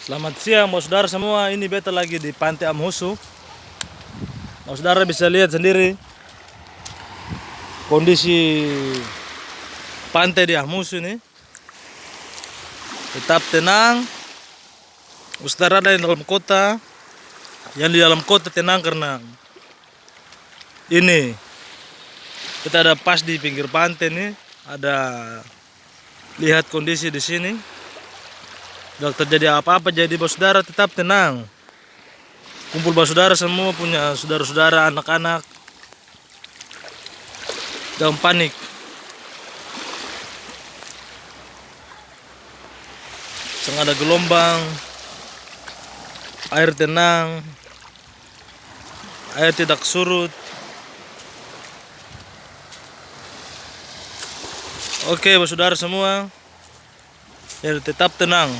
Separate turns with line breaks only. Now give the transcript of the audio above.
Selamat siang bos saudara semua, ini beta lagi di Pantai Amhusu. Bos saudara bisa lihat sendiri kondisi pantai di Amhusu ini. Tetap tenang. Bos saudara ada yang dalam kota, yang di dalam kota tenang karena ini kita ada pas di pinggir pantai nih, ada lihat kondisi di sini. Tidak terjadi apa-apa, jadi bos saudara tetap tenang. Kumpul bos saudara semua, punya saudara-saudara, anak-anak, jangan panik. Jangan ada gelombang, air tenang, air tidak surut. Oke bos saudara semua, ya tetap tenang.